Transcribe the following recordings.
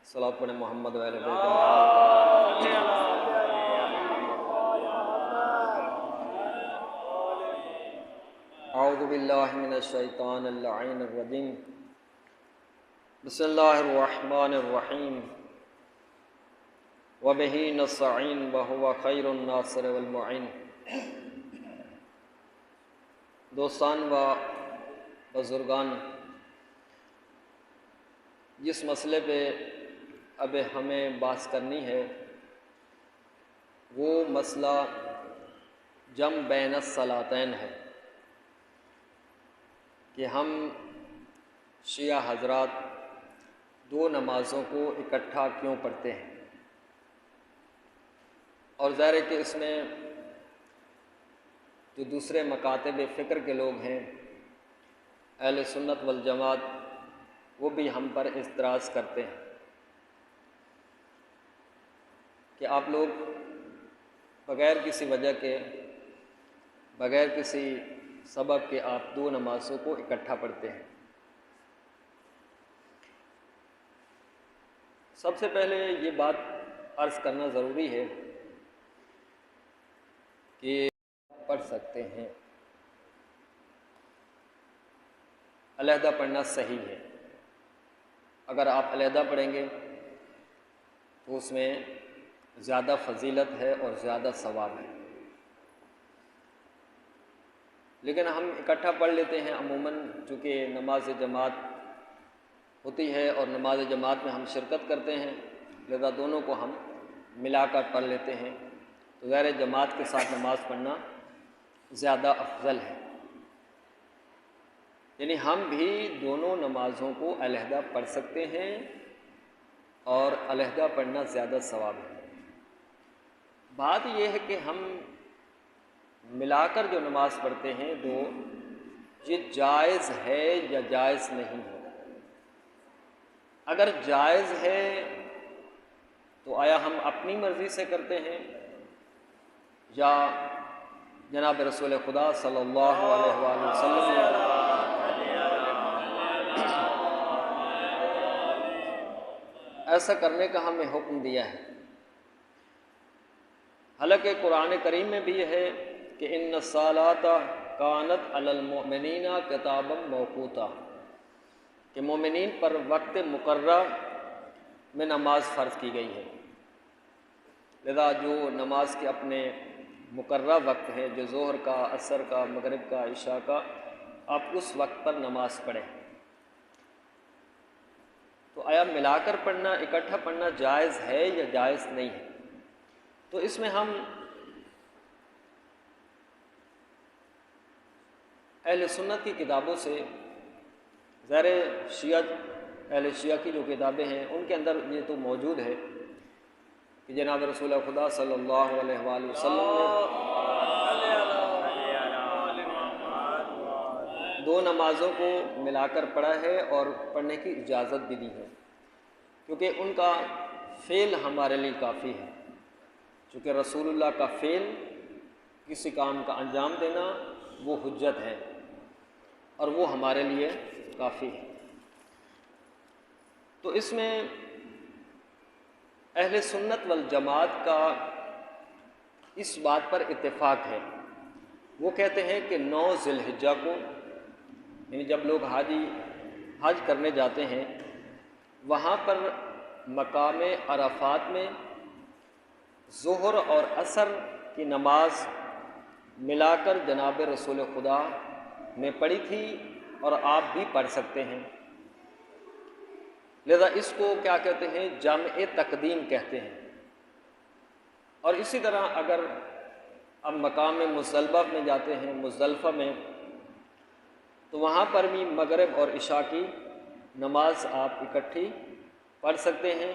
صلاۃ پڑھیں محمد و آل بیت محمد۔ اعوذ باللہ من الشیطان اللعین الرجیم، بسم اللہ الرحمن الرحیم، وبہ نستعین وہو خیر الناصر والمعین۔ دوستان و بزرگان، جس مسئلے پہ اب ہمیں بحث کرنی ہے وہ مسئلہ جمع بین الصلاتین ہے کہ ہم شیعہ حضرات دو نمازوں کو اکٹھا کیوں پڑھتے ہیں، اور ظاہر ہے کہ اس میں جو دوسرے مکاتب فکر کے لوگ ہیں اہل سنت والجماعت، وہ بھی ہم پر اعتراض کرتے ہیں کہ آپ لوگ بغیر کسی وجہ کے، بغیر کسی سبب کے آپ دو نمازوں کو اکٹھا پڑھتے ہیں۔ سب سے پہلے یہ بات عرض کرنا ضروری ہے کہ پڑھ سکتے ہیں، علیحدہ پڑھنا صحیح ہے۔ اگر آپ علیحدہ پڑھیں گے تو اس میں زیادہ فضیلت ہے اور زیادہ ثواب ہے، لیکن ہم اکٹھا پڑھ لیتے ہیں عموماً، چونکہ نماز جماعت ہوتی ہے اور نماز جماعت میں ہم شرکت کرتے ہیں، لہذا دونوں کو ہم ملا کر پڑھ لیتے ہیں، تو ظاہر جماعت کے ساتھ نماز پڑھنا زیادہ افضل ہے۔ یعنی ہم بھی دونوں نمازوں کو علیحدہ پڑھ سکتے ہیں اور علیحدہ پڑھنا زیادہ ثواب ہے۔ بات یہ ہے کہ ہم ملا کر جو نماز پڑھتے ہیں یہ جائز ہے یا جائز نہیں ہے۔ اگر جائز ہے تو آیا ہم اپنی مرضی سے کرتے ہیں یا جناب رسول خدا صلی اللہ علیہ وآلہ وسلم نے ایسا کرنے کا ہمیں حکم دیا ہے؟ حالانکہ قرآن کریم میں بھی یہ ہے کہ ان الصلاۃ کانت علی المؤمنین کتابا موقوتا، کہ مومنین پر وقت مقررہ میں نماز فرض کی گئی ہے، لذا جو نماز کے اپنے مقررہ وقت ہے، جو ظہر کا، عصر کا، مغرب کا، عشاء کا، آپ اس وقت پر نماز پڑھیں۔ تو آیا ملا کر پڑھنا، اکٹھا پڑھنا جائز ہے یا جائز نہیں ہے؟ تو اس میں ہم اہل سنت کی کتابوں سے، ظاہر اہل شیعہ کی جو کتابیں ہیں ان کے اندر یہ تو موجود ہے کہ جناب رسول خدا صلی اللہ علیہ وآلہ وسلم نے دو نمازوں کو ملا کر پڑھا ہے اور پڑھنے کی اجازت بھی دی ہے، کیونکہ ان کا فعل ہمارے لیے کافی ہے۔ چونکہ رسول اللہ کا فعل، کسی کام کا انجام دینا، وہ حجت ہے اور وہ ہمارے لیے کافی ہے۔ تو اس میں اہل سنت والجماعت کا اس بات پر اتفاق ہے، وہ کہتے ہیں کہ 9 ذی الحجہ کو، یعنی جب لوگ حج کرنے جاتے ہیں، وہاں پر مقام عرفات میں ظہر اور عصر کی نماز ملا کر جناب رسول خدا نے پڑھی تھی اور آپ بھی پڑھ سکتے ہیں، لذا اس کو کیا کہتے ہیں؟ جمع تقدیم کہتے ہیں۔ اور اسی طرح اگر اب مقام مزدلفہ میں جاتے ہیں، مزدلفہ میں، تو وہاں پر بھی مغرب اور عشاء کی نماز آپ اکٹھی پڑھ سکتے ہیں،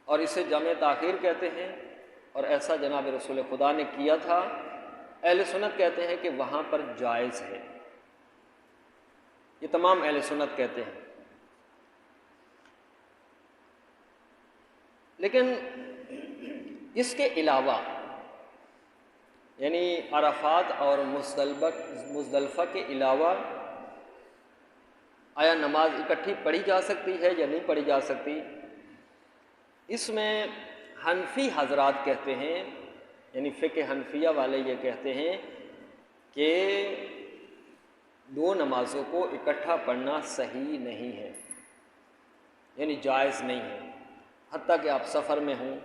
اور اسے جمع تاخیر کہتے ہیں، اور ایسا جناب رسول خدا نے کیا تھا۔ اہل سنت کہتے ہیں کہ وہاں پر جائز ہے، یہ تمام اہل سنت کہتے ہیں۔ لیکن اس کے علاوہ، یعنی عرفات اور مزدلفہ کے علاوہ آیا نماز اکٹھی پڑھی جا سکتی ہے یا نہیں پڑھی جا سکتی؟ اس میں حنفی حضرات کہتے ہیں، یعنی فقہ حنفیہ والے یہ کہتے ہیں کہ دو نمازوں کو اکٹھا پڑھنا صحیح نہیں ہے، یعنی جائز نہیں ہے، حتیٰ کہ آپ سفر میں ہوں،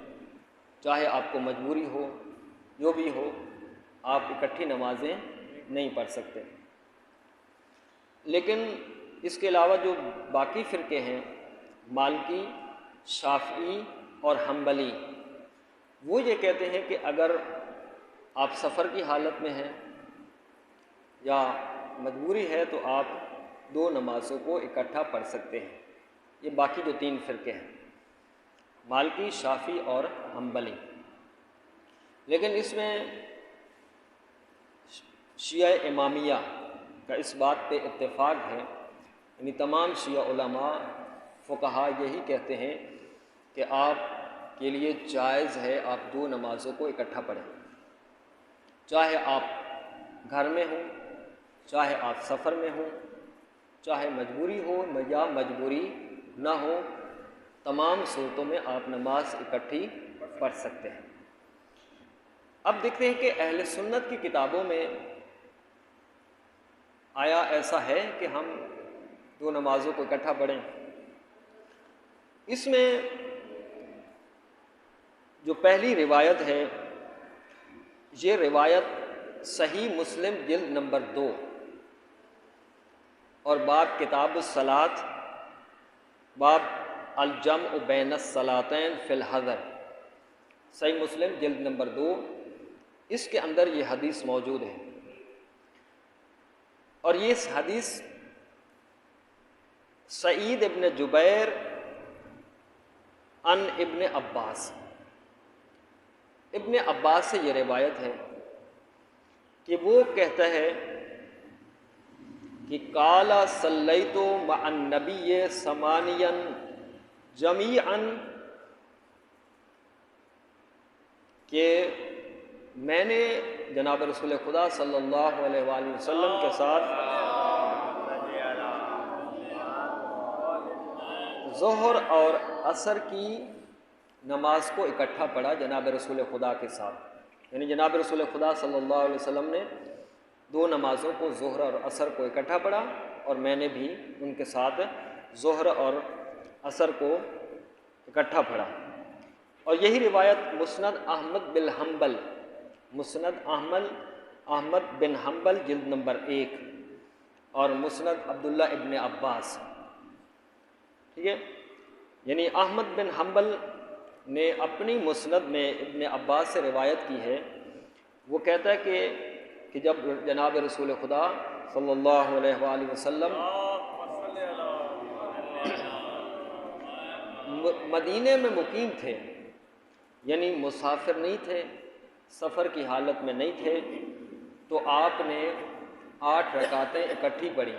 چاہے آپ کو مجبوری ہو، جو بھی ہو، آپ اکٹھی نمازیں نہیں پڑھ سکتے۔ لیکن اس کے علاوہ جو باقی فرقے ہیں، مالکی، شافعی اور حنبلی، وہ یہ کہتے ہیں کہ اگر آپ سفر کی حالت میں ہیں یا مجبوری ہے تو آپ دو نمازوں کو اکٹھا پڑھ سکتے ہیں۔ یہ باقی جو تین فرقے ہیں، مالکی، شافعی اور حنبلی۔ لیکن اس میں شیعہ امامیہ کا اس بات پہ اتفاق ہے، یعنی تمام شیعہ علماء فقہا یہی کہتے ہیں کہ آپ کے لیے جائز ہے آپ دو نمازوں کو اکٹھا پڑھیں، چاہے آپ گھر میں ہوں، چاہے آپ سفر میں ہوں، چاہے مجبوری ہو یا مجبوری نہ ہو، تمام صورتوں میں آپ نماز اکٹھی پڑھ سکتے ہیں۔ اب دیکھتے ہیں کہ اہل سنت کی کتابوں میں آیا ایسا ہے کہ ہم دو نمازوں کو اکٹھا پڑھیں؟ اس میں جو پہلی روایت ہے، یہ روایت صحیح مسلم جلد نمبر 2 اور باب کتاب الصلاۃ، باب الجمع بین الصلاتین فی الحضر، صحیح مسلم جلد نمبر 2، اس کے اندر یہ حدیث موجود ہے۔ اور یہ حدیث سعید ابن جبیر عن ابن عباس، ابن عباس سے یہ روایت ہے کہ وہ کہتا ہے کہ قال صلیت مع النبی ثمانیا جمیعا، کہ میں نے جناب رسول خدا صلی اللہ علیہ وآلہ وسلم کے ساتھ ظہر اور عصر کی نماز کو اکٹھا پڑھا جناب رسول خدا کے ساتھ، یعنی جناب رسول خدا صلی اللہ علیہ وسلم نے دو نمازوں کو، ظہر اور عصر کو اکٹھا پڑھا، اور میں نے بھی ان کے ساتھ ظہر اور عصر کو اکٹھا پڑھا۔ اور یہی روایت مسند احمد بن حنبل، مسند احمد بن حنبل جلد نمبر 1 اور مسند عبداللہ ابن عباس، ٹھیک ہے، یعنی احمد بن حنبل نے اپنی مسند میں ابن عباس سے روایت کی ہے۔ وہ کہتا ہے کہ جب جناب رسول خدا صلی اللہ علیہ وآلہ وسلم مدینے میں مقیم تھے، یعنی مسافر نہیں تھے، سفر کی حالت میں نہیں تھے، تو آپ نے 8 رکعتیں اکٹھی پڑھی،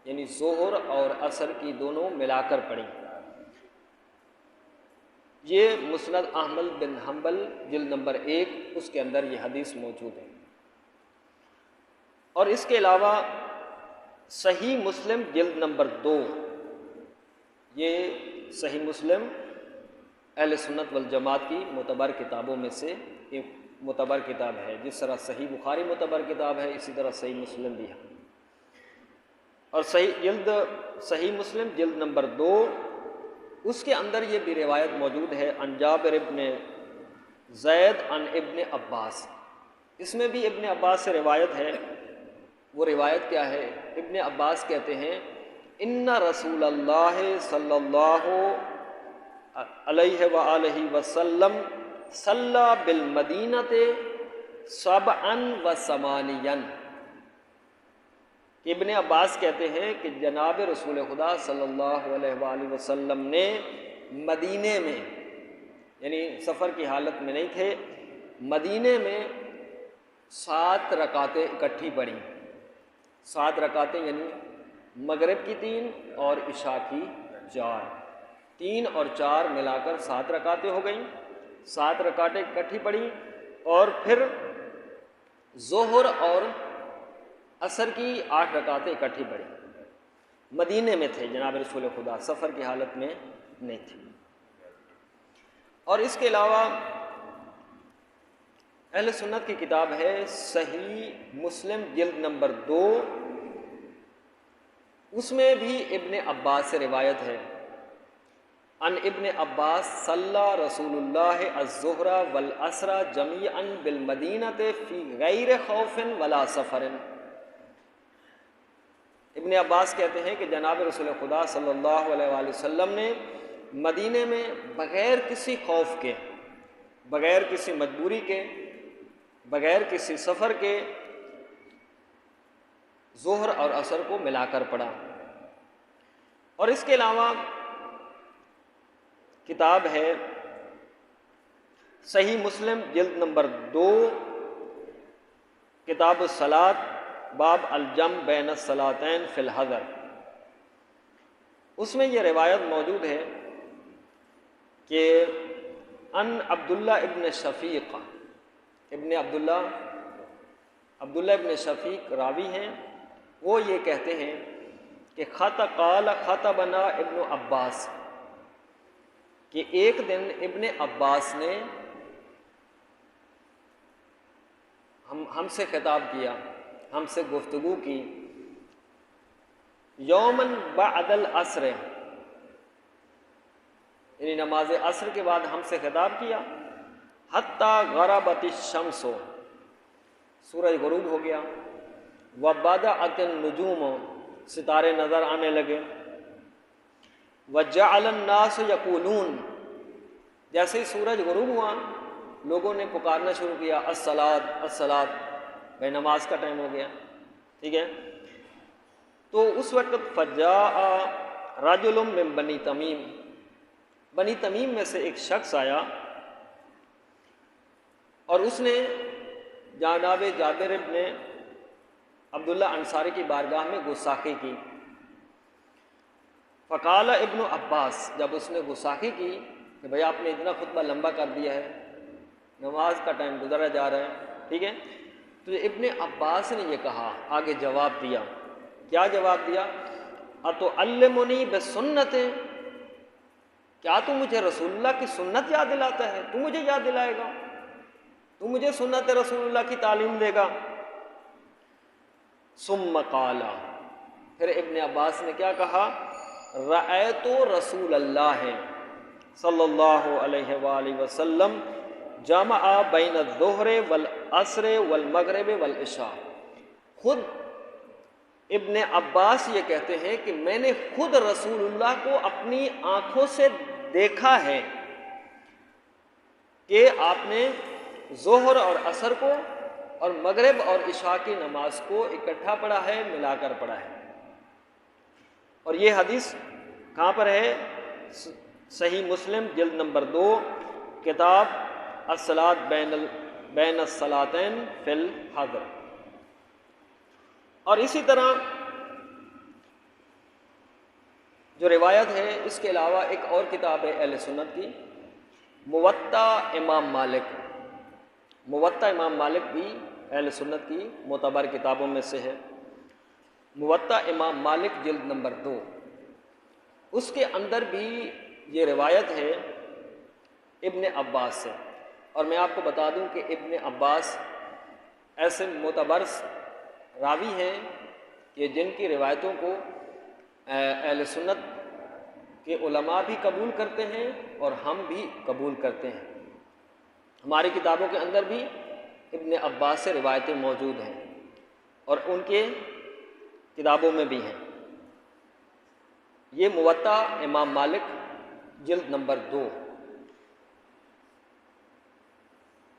یعنی ظہر اور عصر کی دونوں ملا کر پڑھی۔ یہ مسند احمد بن حنبل جلد نمبر 1، اس کے اندر یہ حدیث موجود ہے۔ اور اس کے علاوہ صحیح مسلم جلد نمبر 2، یہ صحیح مسلم اہل سنت والجماعت کی معتبر کتابوں میں سے ایک معتبر کتاب ہے، جس طرح صحیح بخاری معتبر کتاب ہے، اسی طرح صحیح مسلم بھی ہے۔ اور صحیح مسلم جلد نمبر 2، اس کے اندر یہ بھی روایت موجود ہے، عن جابر ابن زید عن ابن عباس، اس میں بھی ابن عباس سے روایت ہے۔ وہ روایت کیا ہے؟ ابن عباس کہتے ہیں ان رسول اللہ صلی اللہ علیہ وآلہ وسلم صلی بالمدینۃ 87، کہ ابن عباس کہتے ہیں کہ جناب رسول خدا صلی اللہ علیہ وآلہ وسلم نے مدینے میں، یعنی سفر کی حالت میں نہیں تھے، مدینے میں 7 رکعتیں اکٹھی پڑھی، 7 رکعتیں یعنی مغرب کی 3 اور عشاء کی 4، 3 اور 4 ملا کر 7 رکعتیں ہو گئیں، 7 رکعتیں اکٹھی پڑھی، اور پھر ظہر اور عصر کی 8 رکعتیں اکٹھی پڑھی۔ مدینے میں تھے جناب رسول خدا، سفر کی حالت میں نہیں تھے۔ اور اس کے علاوہ اہل سنت کی کتاب ہے صحیح مسلم جلد نمبر 2، اس میں بھی ابن عباس سے روایت ہے، ان ابن عباس صلی رسول اللہ الظہر والعصر جمیعا بالمدینۃ فی غیر خوف ولا سفر۔ ابن عباس کہتے ہیں کہ جناب رسول خدا صلی اللہ علیہ وآلہ وسلم نے مدینے میں بغیر کسی خوف کے، بغیر کسی مجبوری کے، بغیر کسی سفر کے ظہر اور عصر کو ملا کر پڑھا۔ اور اس کے علاوہ کتاب ہے صحیح مسلم جلد نمبر 2، کتاب الصلاۃ، باب الجمع بین الصلاتین فی الحضر، اس میں یہ روایت موجود ہے کہ ان عبداللہ ابن شفیق، عبداللہ ابن شفیق راوی ہیں، وہ یہ کہتے ہیں کہ قال خطبنا ابن عباس، کہ ایک دن ابن عباس نے ہم سے خطاب کیا، ہم سے گفتگو کی، یومن بعد العصر، یعنی نماز عصر کے بعد ہم سے خطاب کیا، حتی غربت الشمس، سورج غروب ہو گیا، وبدأت النجوم، ستارے نظر آنے لگے، وجعل الناس یقولون، جیسے ہی سورج غروب ہوا لوگوں نے پکارنا شروع کیا، الصلاۃ الصلاۃ، بھائی نماز کا ٹائم ہو گیا، ٹھیک ہے۔ تو اس وقت فجاء رجل من بنی تمیم، بنی تمیم میں سے ایک شخص آیا اور اس نے جناب جابر ابن عبداللہ انصاری کی بارگاہ میں گستاخی کی۔ فقال ابن عباس، جب اس نے گستاخی کی کہ بھئی آپ نے اتنا خطبہ لمبا کر دیا ہے، نماز کا ٹائم گزرا جا رہا ہے، ٹھیک ہے، تو ابن عباس نے یہ کہا، آگے جواب دیا، کیا جواب دیا؟ اتعلمنی بسنت، کیا تو مجھے رسول اللہ کی سنت یاد دلاتا ہے؟ تو مجھے یاد دلائے گا، تو مجھے سنت رسول اللہ کی تعلیم دے گا؟ ثم قال، پھر ابن عباس نے کیا کہا؟ رأیت رسول اللہ صلی اللہ علیہ وآلہ وسلم جمع بین الظہر والعصر والمغرب والعشاء۔ خود ابن عباس یہ کہتے ہیں کہ میں نے خود رسول اللہ کو اپنی آنکھوں سے دیکھا ہے کہ آپ نے ظہر اور عصر کو اور مغرب اور عشاء کی نماز کو اکٹھا پڑھا ہے، ملا کر پڑھا ہے۔ اور یہ حدیث کہاں پر ہے؟ صحیح مسلم جلد نمبر 2، کتاب الصلاۃ بین الصلاتین فی الحضر۔ اور اسی طرح جو روایت ہے، اس کے علاوہ ایک اور کتاب ہے اہل سنت کی، موطا امام مالک۔ موطا امام مالک بھی اہل سنت کی معتبر کتابوں میں سے ہے۔ موطا امام مالک جلد نمبر 2، اس کے اندر بھی یہ روایت ہے ابن عباس سے۔ اور میں آپ کو بتا دوں کہ ابن عباس ایسے معتبر راوی ہیں کہ جن کی روایتوں کو اہل سنت کے علماء بھی قبول کرتے ہیں اور ہم بھی قبول کرتے ہیں۔ ہماری کتابوں کے اندر بھی ابن عباس سے روایتیں موجود ہیں اور ان کے کتابوں میں بھی ہیں۔ یہ موطا امام مالک جلد نمبر 2،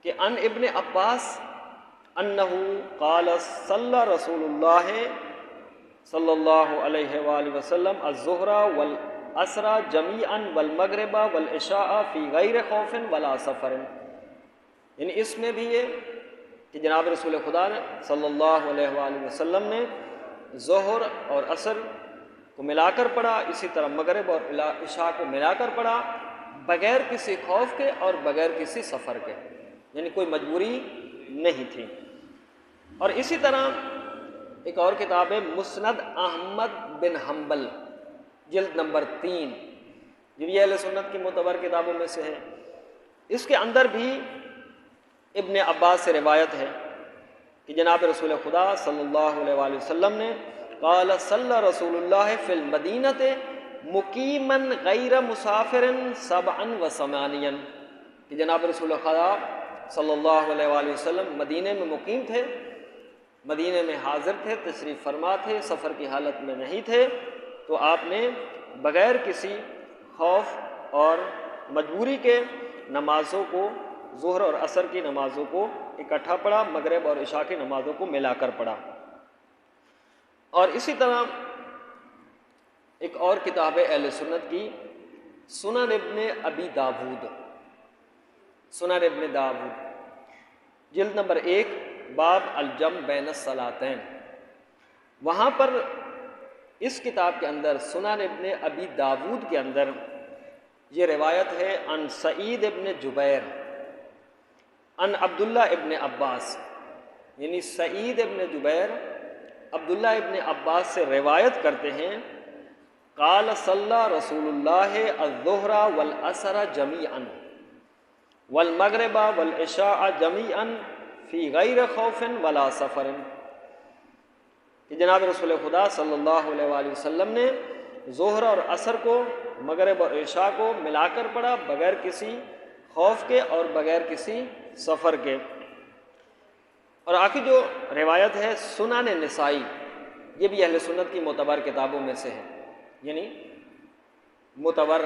کہ ان ابن عباس انہ قال صلی رسول اللہ صلی اللہ علیہ وآلہ وسلم الظہر والعصر جمیعا والمغرب والعشاء فی غیر خوف ولا سفر۔ یعنی اس میں بھی یہ کہ جناب رسول خدا نے صلی اللہ علیہ وآلہ وسلم نے ظہر اور عصر کو ملا کر پڑھا، اسی طرح مغرب اور عشاء کو ملا کر پڑھا، بغیر کسی خوف کے اور بغیر کسی سفر کے، یعنی کوئی مجبوری نہیں تھی۔ اور اسی طرح ایک اور کتاب ہے مسند احمد بن حنبل جلد نمبر 3، یہ بھی اہل سنت کی معتبر کتابوں میں سے ہے۔ اس کے اندر بھی ابن عباس سے روایت ہے کہ جناب رسول خدا صلی اللہ علیہ وآلہ وسلم نے قال صلی رسول اللہ فی المدینۃ مقیما غیر مسافر 87 کہ جناب رسول خدا صلی اللہ علیہ وآلہ وسلم مدینے میں مقیم تھے، مدینے میں حاضر تھے، تشریف فرما تھے، سفر کی حالت میں نہیں تھے، تو آپ نے بغیر کسی خوف اور مجبوری کے نمازوں کو، ظہر اور عصر کی نمازوں کو اکٹھا پڑھا، مغرب اور عشاء کی نمازوں کو ملا کر پڑھا۔ اور اسی طرح ایک اور کتاب ہے اہل سنت کی، سنن ابن ابی داود، سنن ابن داود جلد نمبر 1 باب الجمع بین الصلاتین، وہاں پر اس کتاب کے اندر سنن ابن ابی داود کے اندر یہ روایت ہے عن سعید ابن جبیر عن عبداللہ ابن عباس، یعنی سعید ابن جبیر عبداللہ ابن عباس سے روایت کرتے ہیں قال صلی رسول اللہ الظہر والعصر جمیعا والمغرب والعشاء جمیعا فی غیر خوف ولا سفر، کہ جناب رسول خدا صلی اللہ علیہ وآلہ وسلم نے ظہر اور عصر کو، مغرب اور عشاء کو ملا کر پڑھا بغیر کسی خوف کے اور بغیر کسی سفر کے۔ اور آخر جو روایت ہے سنن نسائی، یہ بھی اہل سنت کی معتبر کتابوں میں سے ہے، یعنی معتبر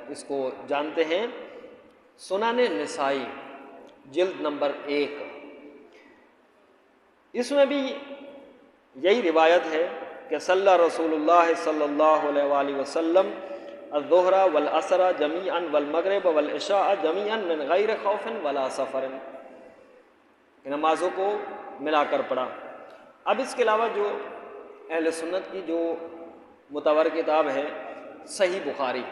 اس کو جانتے ہیں، سنن نسائی جلد نمبر 1، اس میں بھی یہی روایت ہے کہ صلی رسول اللہ صلی اللہ علیہ وآلہ وسلم الظہر والعصر جمیعا والمغرب والعشاء جمیعا من غیر خوف ولا سفر، نمازوں کو ملا کر پڑھا۔ اب اس کے علاوہ جو اہل سنت کی جو معتبر کتاب ہے صحیح بخاری،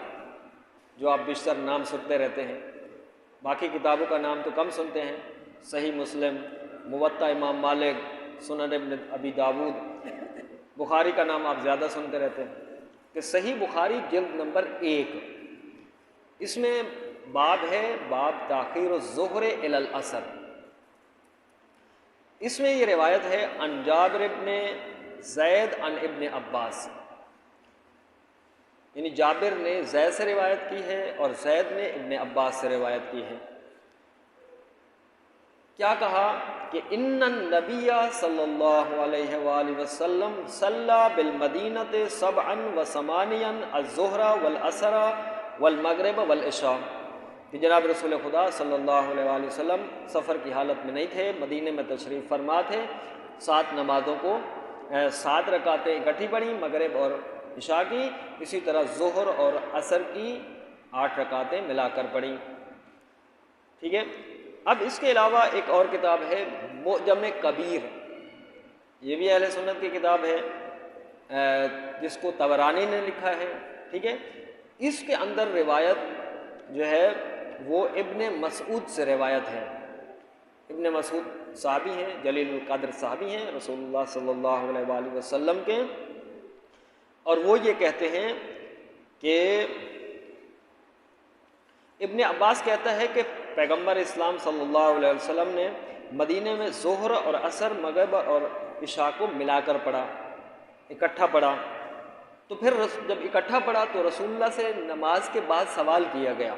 جو آپ بیشتر نام سنتے رہتے ہیں، باقی کتابوں کا نام تو کم سنتے ہیں، صحیح مسلم، موطا امام مالک، سنن ابن ابی داود، بخاری کا نام آپ زیادہ سنتے رہتے ہیں، کہ صحیح بخاری جلد نمبر 1، اس میں باب ہے باب تاخیر الظہر الی العصر، اس میں یہ روایت ہے عن جابر ابن زید عن ابن عباس، یعنی جابر نے زید سے روایت کی ہے اور زید نے ابن عباس سے روایت کی ہے۔ کیا کہا کہ ان النبی صلی اللہ علیہ وآلہ وسلم صلی بالمدینۃ 87 الظہر والعصر والمغرب والعشاء، کہ جناب رسول خدا صلی اللہ علیہ وآلہ وسلم سفر کی حالت میں نہیں تھے، مدینے میں تشریف فرما تھے، 7 نمازوں کو 7 رکعتیں اکٹھی پڑھی، مغرب اور عشاء کی، اسی طرح ظہر اور عصر کی 8 رکعتیں ملا کر پڑھی۔ ٹھیک ہے، اب اس کے علاوہ ایک اور کتاب ہے معجم کبیر، یہ بھی اہل سنت کی کتاب ہے، جس کو طبرانی نے لکھا ہے۔ ٹھیک ہے، اس کے اندر روایت جو ہے وہ ابن مسعود سے روایت ہے، ابن مسعود صحابی ہیں، جلیل القدر صحابی ہیں رسول اللہ صلی اللہ علیہ وآلہ وسلم کے، اور وہ یہ کہتے ہیں کہ ابن عباس کہتا ہے کہ پیغمبر اسلام صلی اللہ علیہ وسلم نے مدینے میں ظہر اور عصر، مغرب اور عشاء کو ملا کر پڑھا، اکٹھا پڑھا، تو پھر جب اکٹھا پڑھا تو رسول اللہ سے نماز کے بعد سوال کیا گیا،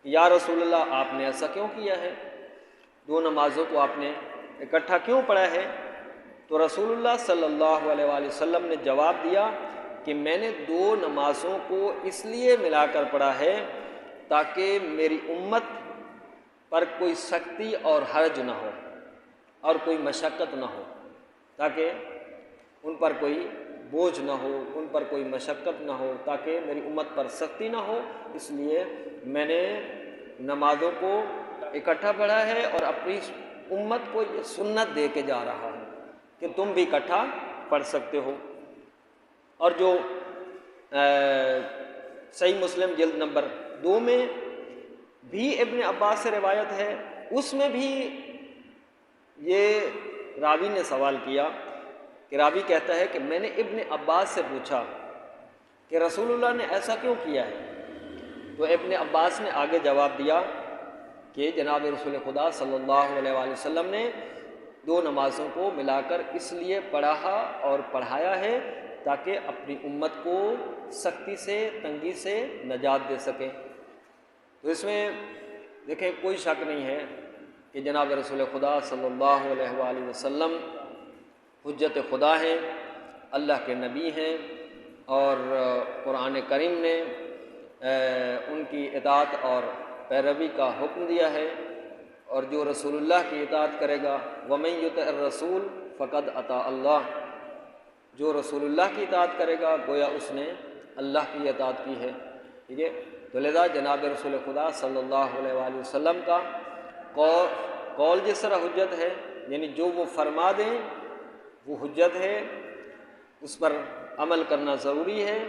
یا رسول اللہ آپ نے ایسا کیوں کیا ہے، 2 نمازوں کو آپ نے اکٹھا کیوں پڑھا ہے؟ تو رسول اللہ صلی اللہ علیہ وآلہ وسلم نے جواب دیا کہ میں نے 2 نمازوں کو اس لیے ملا کر پڑھا ہے تاکہ میری امت پر کوئی سختی اور حرج نہ ہو اور کوئی مشقت نہ ہو، تاکہ ان پر کوئی بوجھ نہ ہو، ان پر کوئی مشقت نہ ہو، تاکہ میری امت پر سختی نہ ہو، اس لیے میں نے نمازوں کو اکٹھا پڑھا ہے اور اپنی امت کو یہ سنت دے کے جا رہا ہوں کہ تم بھی اکٹھا پڑھ سکتے ہو۔ اور جو صحیح مسلم جلد نمبر 2 میں بھی ابن عباس سے روایت ہے، اس میں بھی یہ راوی نے سوال کیا کہ راوی کہتا ہے کہ میں نے ابن عباس سے پوچھا کہ رسول اللہ نے ایسا کیوں کیا ہے؟ تو ابن عباس نے آگے جواب دیا کہ جناب رسول خدا صلی اللہ علیہ وآلہ وسلم نے 2 نمازوں کو ملا کر اس لیے پڑھا اور پڑھایا ہے تاکہ اپنی امت کو سختی سے، تنگی سے نجات دے سکیں۔ تو اس میں دیکھیں کوئی شک نہیں ہے کہ جناب رسول خدا صلی اللہ علیہ وآلہ وسلم حجت خدا ہیں، اللہ کے نبی ہیں، اور قرآن کریم نے ان کی اطاعت اور پیروی کا حکم دیا ہے، اور جو رسول اللہ کی اطاعت کرے گا وَمَن يُطِعِ الرَّسُولَ فَقَدْ أَطَاعَ اللَّهَ، جو رسول اللہ کی اطاعت کرے گا گویا اس نے اللہ کی اطاعت کی ہے، ٹھیک ہے۔ تو لذا جناب رسول خدا صلی اللہ علیہ وآلہ وسلم کا قول جس طرح حجت ہے، یعنی جو وہ فرما دیں وہ حجت ہے، اس پر عمل کرنا ضروری ہے،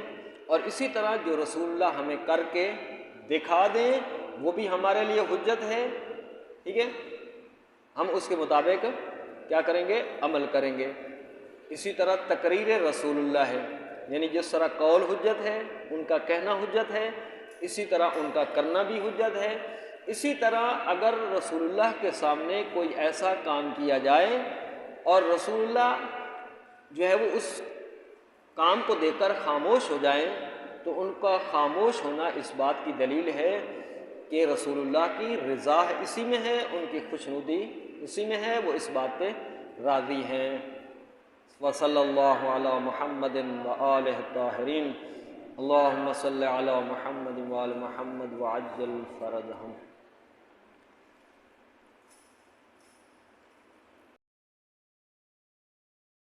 اور اسی طرح جو رسول اللہ ہمیں کر کے دکھا دیں وہ بھی ہمارے لیے حجت ہے، ٹھیک ہے، ہم اس کے مطابق کیا کریں گے؟ عمل کریں گے۔ اسی طرح تقریر رسول اللہ ہے، یعنی جس طرح قول حجت ہے، ان کا کہنا حجت ہے، اسی طرح ان کا کرنا بھی حجت ہے۔ اسی طرح اگر رسول اللہ کے سامنے کوئی ایسا کام کیا جائے اور رسول اللہ جو ہے وہ اس کام کو دیکھ کر خاموش ہو جائیں، تو ان کا خاموش ہونا اس بات کی دلیل ہے کہ رسول اللہ کی رضا اسی میں ہے، ان کی خوشنودی اسی میں ہے، وہ اس بات پہ راضی ہیں۔ وصلی اللہ علی محمد وآلہ الطاہرین، اللہم صلی علی محمد وآل محمد وعجل فرجہم۔